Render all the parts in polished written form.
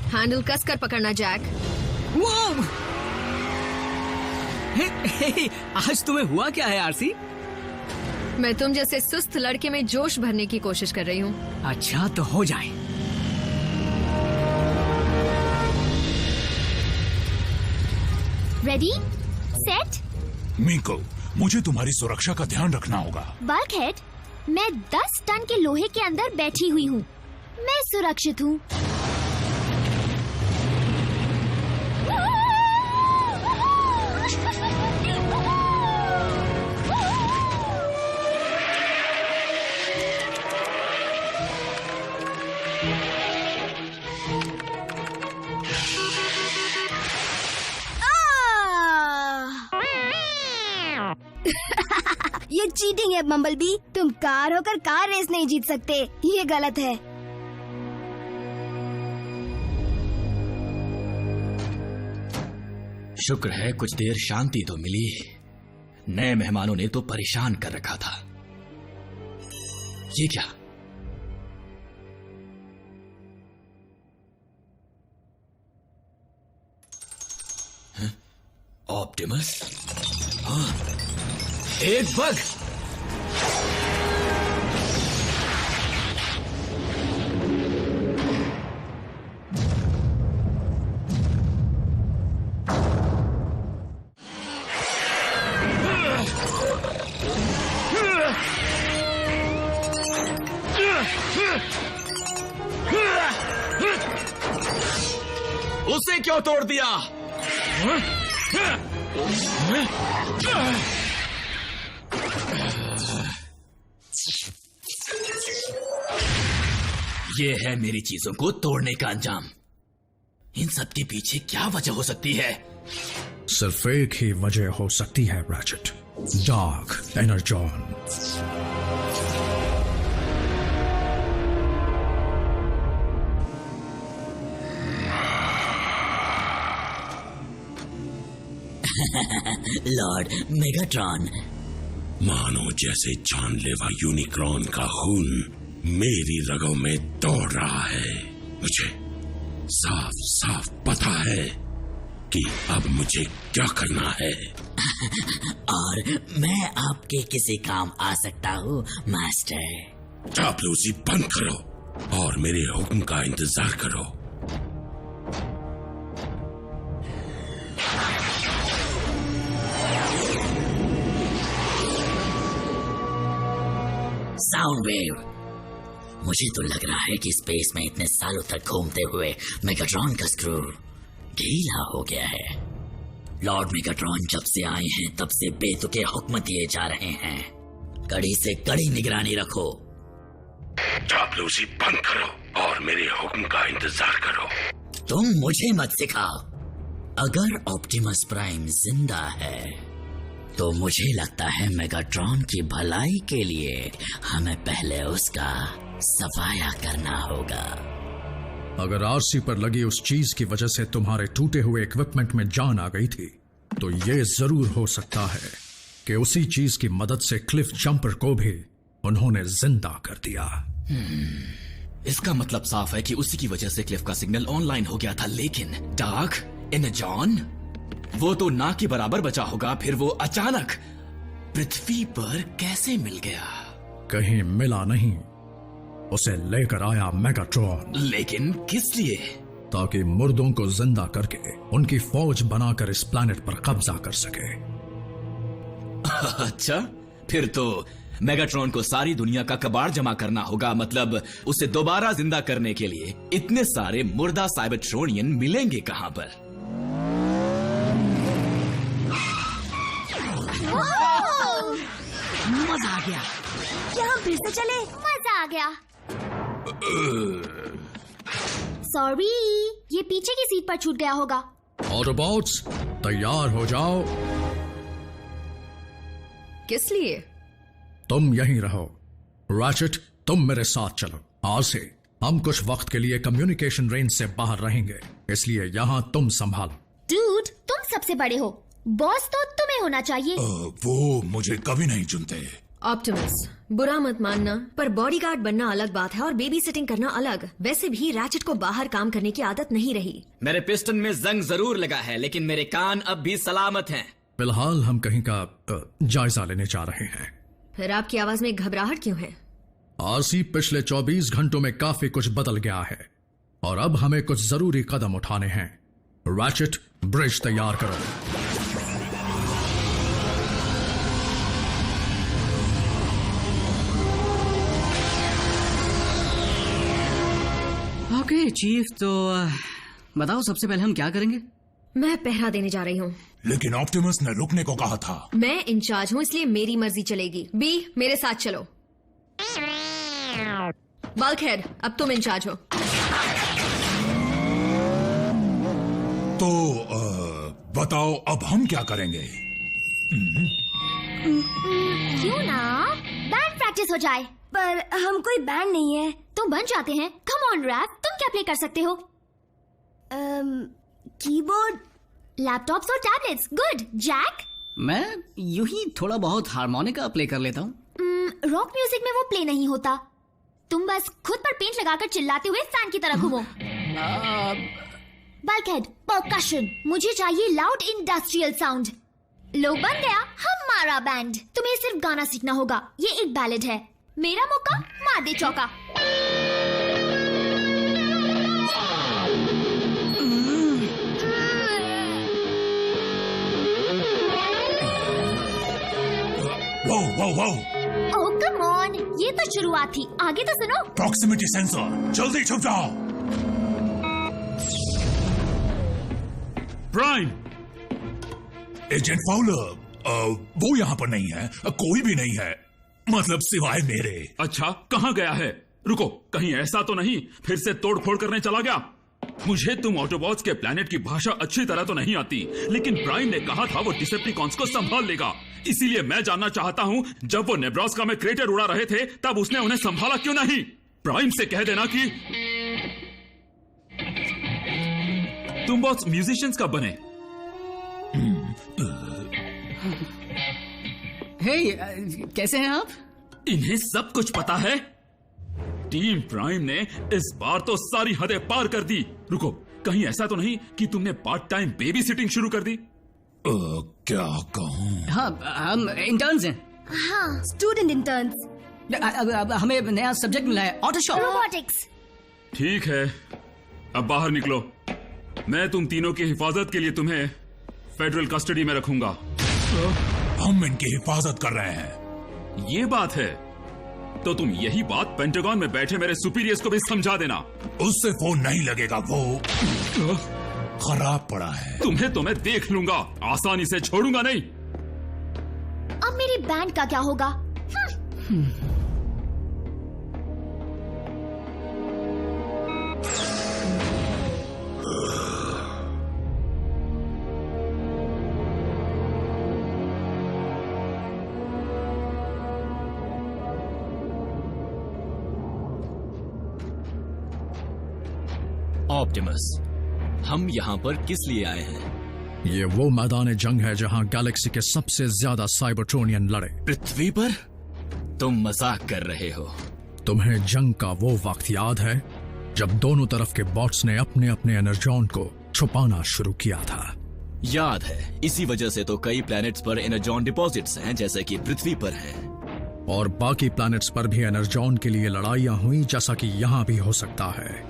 Handle कसकर पकड़ना Jack. हे, आज तुम्हें हुआ क्या है आरसी? मैं तुम जैसे सुस्त लड़के में जोश भरने की कोशिश कर रही हूँ। अच्छा तो हो जाए। Ready set. मिको, मुझे तुम्हारी सुरक्षा का ध्यान रखना होगा। बल्कहेड, मैं 10 टन के लोहे के अंदर बैठी हुई हूँ। मैं सुरक्षित हूँ। ये चीटिंग है बम्बलबी। तुम कार होकर कार रेस नहीं जीत सकते, ये गलत है। शुक्र है कुछ देर शांति तो मिली। नए मेहमानों ने तो परेशान कर रखा था। ये क्या? ऑप्टिमस? हाँ, एक बग। उसे क्यों तोड़ दिया? ये है मेरी चीजों को तोड़ने का अंजाम। इन सब के पीछे क्या वजह हो सकती है? सिर्फ एक ही वजह हो सकती है ratchet, dark Energon. Lord Megatron, मानो जैसे जानलेवा यूनिक्रॉन का खून मेरी रगों में दौड़ रहा है। मुझे साफ साफ पता है कि अब मुझे क्या करना है। और मैं आपके किसी काम आ सकता हूँ मास्टर। चापलूसी बंद करो और मेरे हुक्म का इंतजार करो। Sound wave. मुझे तो लग रहा है कि स्पेस में इतने सालों तक घूमते हुए मेगाट्रॉन का स्क्रू ढीला हो गया है। लॉर्ड मेगाट्रॉन जब से आए हैं तब से बेतुके हुक्म दिए जा रहे हैं। कड़ी से कड़ी निगरानी रखो। चापलूसी बंद करो और मेरे हुक्म का इंतजार करो। तुम मुझे मत सिखाओ। अगर ऑप्टिमस प्राइम जिंदा है तो मुझे लगता है मेगाट्रॉन की भलाई के लिए हमें पहले उसका सफाया करना होगा। अगर आरसी पर लगी उस चीज की वजह से तुम्हारे टूटे हुए इक्विपमेंट में जान आ गई थी तो ये जरूर हो सकता है कि उसी चीज की मदद से क्लिफ जंपर को भी उन्होंने जिंदा कर दिया। इसका मतलब साफ है कि उसी की वजह से क्लिफ का सिग्नल ऑनलाइन हो गया था। लेकिन डार्क एनर्जॉन, वो तो ना के बराबर बचा होगा, फिर वो अचानक पृथ्वी पर कैसे मिल गया? कहीं मिला नहीं, उसे लेकर आया मेगाट्रॉन। लेकिन किस लिए? ताकि मुर्दों को जिंदा करके उनकी फौज बनाकर इस प्लैनेट पर कब्जा कर सके। अच्छा, फिर तो मेगाट्रॉन को सारी दुनिया का कबाड़ जमा करना होगा। मतलब उसे दोबारा जिंदा करने के लिए इतने सारे मुर्दा साइबरट्रोनियन मिलेंगे कहां पर? मजा आ गया। क्या हम फिर से चले? मजा आ गया। सॉरी, ये पीछे की सीट पर छूट गया होगा। ऑटोबॉट्स तैयार हो जाओ। किस लिए? तुम यहीं रहो। रैचेट, तुम मेरे साथ चलो। आज से हम कुछ वक्त के लिए कम्युनिकेशन रेंज से बाहर रहेंगे, इसलिए यहाँ तुम संभालो। डूड, तुम सबसे बड़े हो, बॉस तो तुम्हें होना चाहिए। वो मुझे कभी नहीं चुनते। ऑप्टिमस, बुरा मत मानना, पर बॉडीगार्ड बनना अलग बात है और बेबी सिटिंग करना अलग। वैसे भी रैचेट को बाहर काम करने की आदत नहीं रही। मेरे पिस्टन में जंग जरूर लगा है, लेकिन मेरे कान अब भी सलामत हैं। फिलहाल हम कहीं का जायजा लेने जा रहे हैं। फिर आपकी आवाज में घबराहट क्यों है? आरसी, पिछले 24 घंटों में काफी कुछ बदल गया है और अब हमें कुछ जरूरी कदम उठाने हैं। रैचेट, ब्रिज तैयार करो। ओके चीफ, तो बताओ सबसे पहले हम क्या करेंगे? मैं पहरा देने जा रही हूँ। लेकिन ऑप्टिमस ने रुकने को कहा था। मैं इंचार्ज हूँ, इसलिए मेरी मर्जी चलेगी। बी, मेरे साथ चलो। बल्कहेड, अब तुम इंचार्ज हो। तो बताओ अब हम क्या करेंगे? क्यों ना बैंड प्रैक्टिस हो जाए। पर हम कोई बैंड नहीं है। तुम बन जाते हैं। कम ऑन रैप, तुम क्या प्ले कर सकते हो? कीबोर्ड, लैपटॉप्स और टैबलेट्स। गुड। जैक? मैं यूं ही थोड़ा बहुत हारमोनिका प्ले कर लेता हूँ। रॉक म्यूजिक में वो प्ले नहीं होता। तुम बस खुद पर पेंट लगाकर चिल्लाते हुए फैन की तरह घूमो। Bulkhead, percussion. मुझे चाहिए लाउड इंडस्ट्रियल साउंड। लो, बन गया हमारा बैंड। तुम्हें सिर्फ गाना सीखना होगा। ये एक बैलेड है। मेरा मौका, मार दे चौका। वो ओह कम ऑन, ये तो शुरुआत थी। आगे तो सुनो। प्रॉक्सिमिटी सेंसर, जल्दी छुप जाओ। प्राइम, एजेंट फाउलर, वो यहाँ पर नहीं है। कोई भी नहीं है, मतलब सिवाय मेरे। अच्छा, कहाँ गया है? रुको, कहीं ऐसा तो नहीं फिर से तोड़फोड़ करने चला गया? मुझे तुम ऑटोबॉट्स के प्लेनेट की भाषा अच्छी तरह तो नहीं आती, लेकिन प्राइम ने कहा था वो डिसेप्टिकॉन्स को संभाल लेगा। इसीलिए मैं जानना चाहता हूँ, जब वो नेब्रास्का में क्रेटर उड़ा रहे थे तब उसने उन्हें संभाला क्यों नहीं? प्राइम से कह देना कि तुम बहुत म्यूजिशियंस का बने। हे, कैसे हैं आप? इन्हें सब कुछ पता है। टीम प्राइम ने इस बार तो सारी हदें पार कर दी। रुको, कहीं ऐसा तो नहीं कि तुमने पार्ट टाइम बेबी सिटिंग शुरू कर दी? क्या कहूँ? हाँ, हम इंटर्न्स हैं। हाँ, स्टूडेंट इंटर्न्स। अब हमें नया सब्जेक्ट मिला है, ऑटो शॉप। रोबोटिक्स। ठीक है, अब बाहर निकलो। मैं तुम तीनों की हिफाजत के लिए तुम्हें फेडरल कस्टडी में रखूंगा। हम इनकी हिफाजत कर रहे हैं। ये बात है तो तुम यही बात पेंटागन में बैठे मेरे सुपीरियर्स को भी समझा देना। उससे फोन नहीं लगेगा, वो खराब पड़ा है। तुम्हें तो मैं देख लूंगा, आसानी से छोड़ूंगा नहीं। अब मेरी बैंड का क्या होगा? ऑप्टिमस, हम यहाँ पर किस लिए आए हैं? ये वो मैदान जंग है जहां गैलेक्सी के सबसे ज्यादा साइबरट्रोनियन लड़े। पृथ्वी पर? तुम मजाक कर रहे हो। तुम्हें जंग का वो वक्त याद है जब दोनों तरफ के बॉट्स ने अपने अपने एनर्जॉन को छुपाना शुरू किया था? याद है, इसी वजह से तो कई प्लैनेट्स पर एनर्जॉन डिपॉजिट्स हैं, जैसे कि पृथ्वी पर है। और बाकी प्लैनेट्स पर भी एनर्जॉन के लिए लड़ाइयां हुई, जैसा कि यहाँ भी हो सकता है।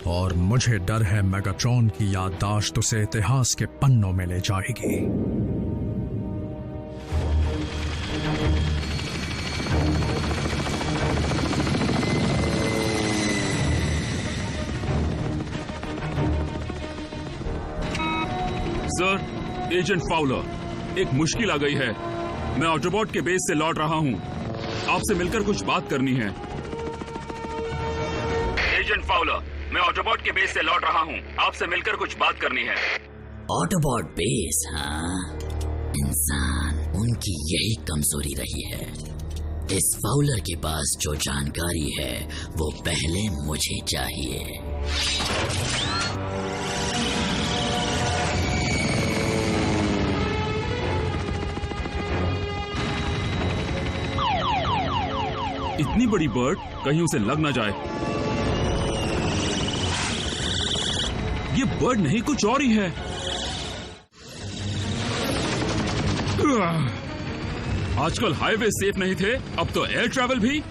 और मुझे डर है मेगाट्रॉन की याददाश्त उसे इतिहास के पन्नों में ले जाएगी। सर, एजेंट फाउलर, एक मुश्किल आ गई है। मैं ऑटोबॉट के बेस से लौट रहा हूँ, आपसे मिलकर कुछ बात करनी है। एजेंट फाउलर, मैं ऑटोबॉट के बेस से लौट रहा हूँ, आपसे मिलकर कुछ बात करनी है। ऑटोबॉट बेस? हाँ, इंसान, उनकी यही कमजोरी रही है। इस फाउलर के पास जो जानकारी है वो पहले मुझे चाहिए। इतनी बड़ी बर्ड, कहीं उसे लग ना जाए। ये बर्ड नहीं, कुछ और ही है। आजकल हाईवे सेफ नहीं थे, अब तो एयर ट्रैवल भी।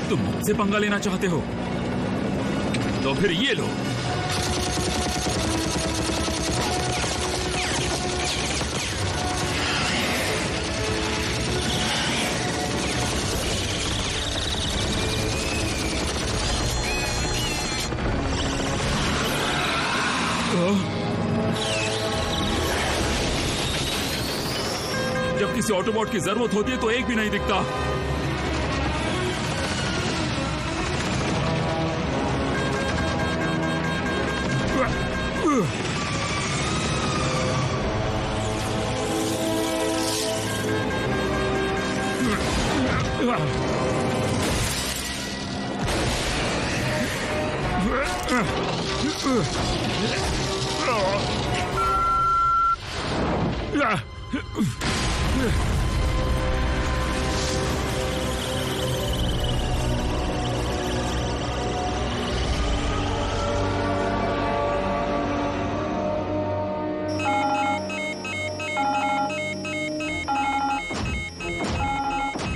तुम मुझसे पंगा लेना चाहते हो तो फिर ये लो। जब किसी ऑटोबॉट की जरूरत होती है तो एक भी नहीं दिखता।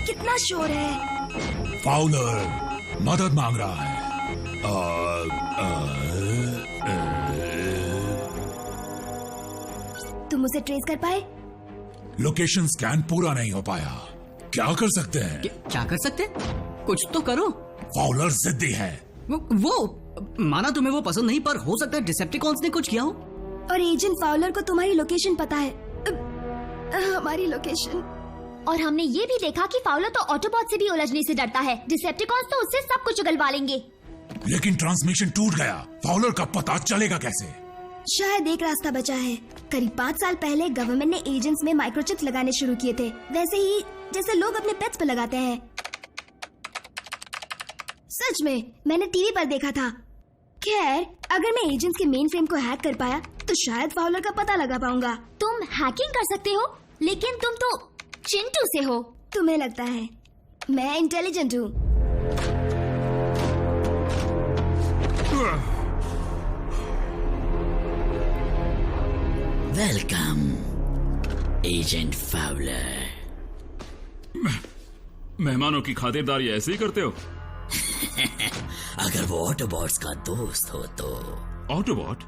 कितना शोर है। फाउलर मदद मांग रहा है। तुम उसे ट्रेस कर पाए? लोकेशन स्कैन पूरा नहीं हो पाया। क्या कर सकते हैं? क्या कर सकते? कुछ तो करो। फाउलर जिद्दी है। वो माना तुम्हें वो पसंद नहीं, पर हो सकता है डिसेप्टिकॉन्स ने कुछ किया हो। और एजेंट फाउलर को तुम्हारी लोकेशन पता है। हमारी लोकेशन। और हमने ये भी देखा कि फाउलर तो ऑटोबॉट से भी उलझने से डरता है। डिसेप्टिकॉन्स तो उससे सब कुछ उगलवा लेंगे। लेकिन ट्रांसमिशन टूट गया, फाउलर का पता चलेगा कैसे? शायद एक रास्ता बचा है। करीब 5 साल पहले गवर्नमेंट ने एजेंट्स में माइक्रोचिप्स लगाने शुरू किए थे, वैसे ही जैसे लोग अपने पेट्स पे लगाते हैं। सच में मैंने टीवी पर देखा था। खैर, अगर मैं एजेंट्स के मेन फ्रेम को हैक कर पाया तो शायद फाउलर का पता लगा पाऊंगा। तुम हैकिंग कर सकते हो, लेकिन तुम तो चिंटू से हो। तुम्हें लगता है मैं इंटेलिजेंट हूँ? Welcome agent Fowler. मेहमानों की खातिरदारी ऐसे ही करते हो? अगर वो ऑटोबॉट्स का दोस्त हो तो। ऑटोबॉट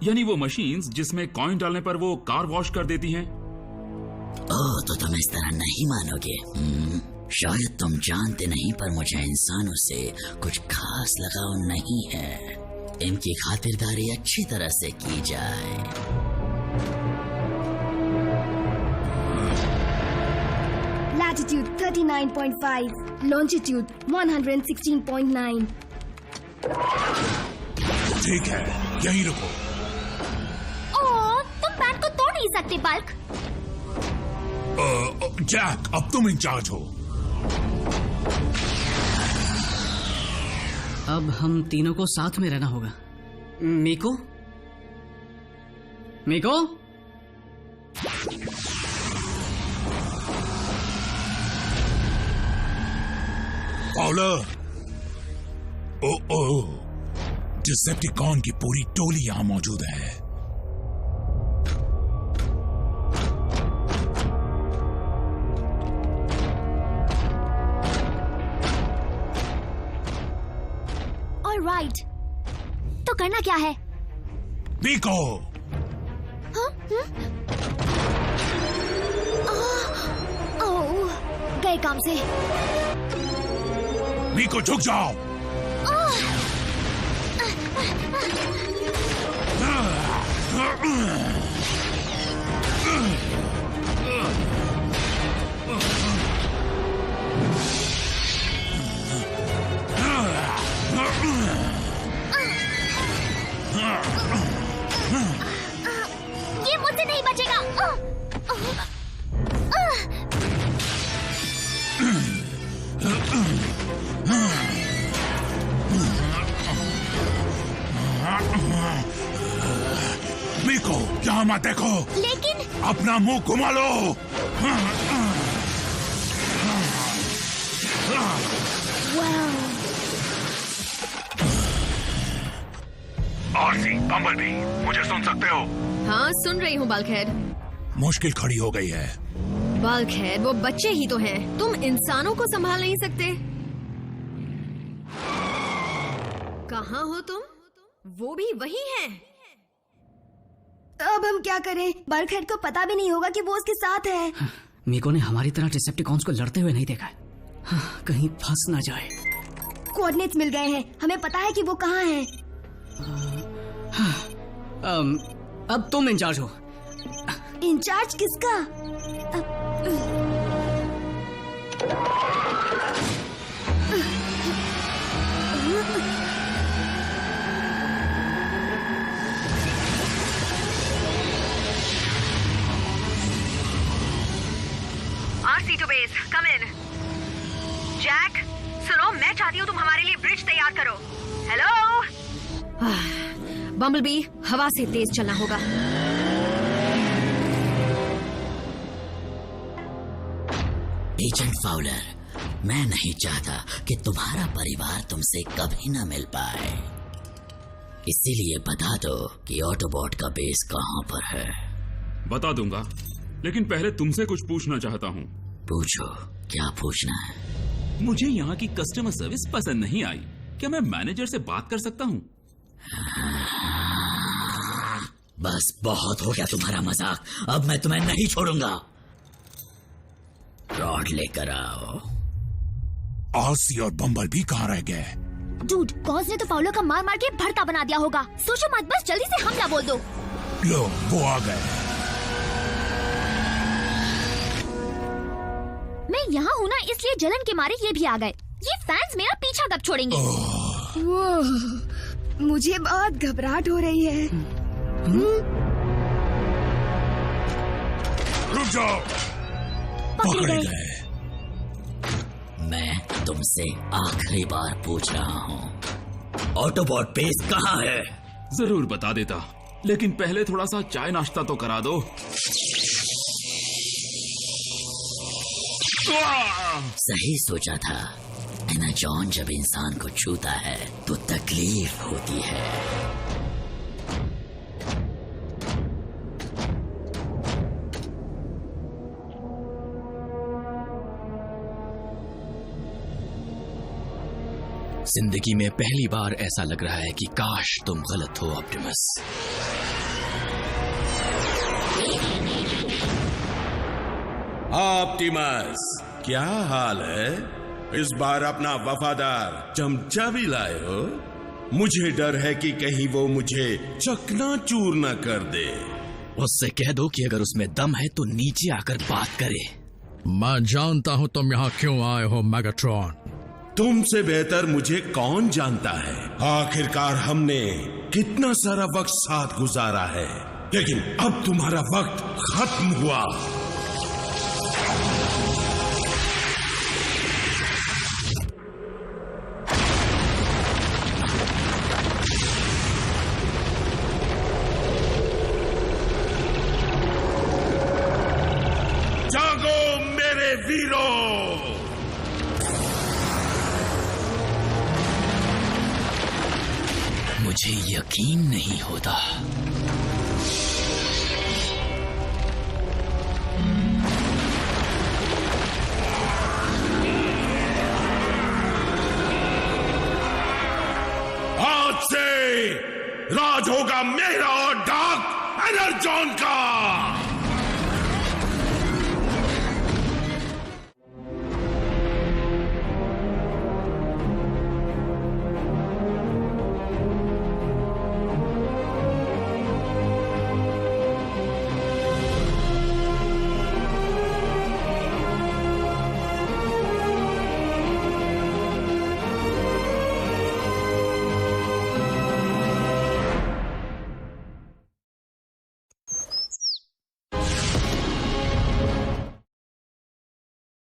यानी वो मशीन्स जिसमें कॉइन डालने पर वो कार वॉश कर देती हैं? ओह, तो तुम इस तरह नहीं मानोगे। शायद तुम जानते नहीं, पर मुझे इंसानों से कुछ खास लगाव नहीं है। इनकी खातिरदारी अच्छी तरह से की जाए। Latitude 39.5, longitude 116.9। ठीक है, यहीं रुको। ओह, तुम बैंड को तोड़ नहीं सकते बल्क। जैक, अब तुम इंचार्ज हो। अब हम तीनों को साथ में रहना होगा। मीको, मीको, फाउलर। ओ, डिसेप्टिकॉन की पूरी टोली यहां मौजूद है। ऑलराइट, तो करना क्या है? मीको। ओह, गए काम से। मीको झुक जाओ। ये मुझसे नहीं बचेगा। मीको, यहाँ मत देखो। लेकिन अपना मुंह घुमा लो। आरसी, बम्बलबी, मुझे सुन सकते हो? हाँ, सुन रही हूँ बल्कहेड। मुश्किल खड़ी हो गई है। बल्कहेड, वो बच्चे ही तो हैं। तुम इंसानों को संभाल नहीं सकते। कहाँ हो तुम? वो भी वही हैं। अब हम क्या करें? बल्कहेड को पता भी नहीं होगा कि वो उसके साथ है। मीको ने हमारी तरह डिसेप्टिकॉन्स को लड़ते हुए नहीं देखा है। कहीं फंस ना जाए। कोऑर्डिनेट्स मिल गए हैं, हमें पता है कि वो कहाँ है। अब तुम इंचार्ज हो। इंचार्ज किसका? RC to base, come in. Jack, सुनो, मैं चाहती हूँ तुम हमारे लिए ब्रिज तैयार करो। हेलो? बम्बलबी, हवा से तेज चलना होगा। एजेंट फाउलर, मैं नहीं चाहता कि तुम्हारा परिवार तुमसे कभी न मिल पाए। इसीलिए बता दो कि ऑटोबॉट का बेस कहाँ पर है। बता दूंगा, लेकिन पहले तुमसे कुछ पूछना चाहता हूँ। पूछो, क्या पूछना है? मुझे यहाँ की कस्टमर सर्विस पसंद नहीं आई। क्या मैं मैनेजर से बात कर सकता हूँ? बस बहुत हो गया तुम्हारा मजाक। अब मैं तुम्हें नहीं छोड़ूंगा। रॉड लेकर आओ। आरसी और बम्बलबी कहाँ रह गए? डूड, कॉज ने तो फाउलर का मार मार के भरता बना दिया होगा। सोचो मत, बस जल्दी से हमला बोल दो। लो, वो आ गए। मैं यहाँ हूँ ना, इसलिए जलन के मारे ये भी आ गए। ये फैंस मेरा पीछा कब छोड़ेंगे? मुझे बहुत घबराहट हो रही है। रुक जाओ। पकड़े गए। मैं तुमसे आखिरी बार पूछ रहा हूँ, ऑटोबॉट बेस कहाँ है? जरूर बता देता, लेकिन पहले थोड़ा सा चाय नाश्ता तो करा दो। सही सोचा था। एनाजॉन जब इंसान को छूता है तो तकलीफ होती है। जिंदगी में पहली बार ऐसा लग रहा है कि काश तुम गलत हो ऑप्टिमस। ऑप्टिमस, क्या हाल है? इस बार अपना वफादार चमचा भी लाए हो? मुझे डर है कि कहीं वो मुझे चकनाचूर न कर दे। उससे कह दो कि अगर उसमें दम है तो नीचे आकर बात करे। मैं जानता हूँ तुम यहाँ क्यों आए हो मेगाट्रॉन। तुमसे बेहतर मुझे कौन जानता है। आखिरकार हमने कितना सारा वक्त साथ गुजारा है, लेकिन अब तुम्हारा वक्त खत्म हुआ। जागो मेरे वीरों! मुझे यकीन नहीं होता। आज से राज होगा मेरा और डार्क एनर्जॉन का।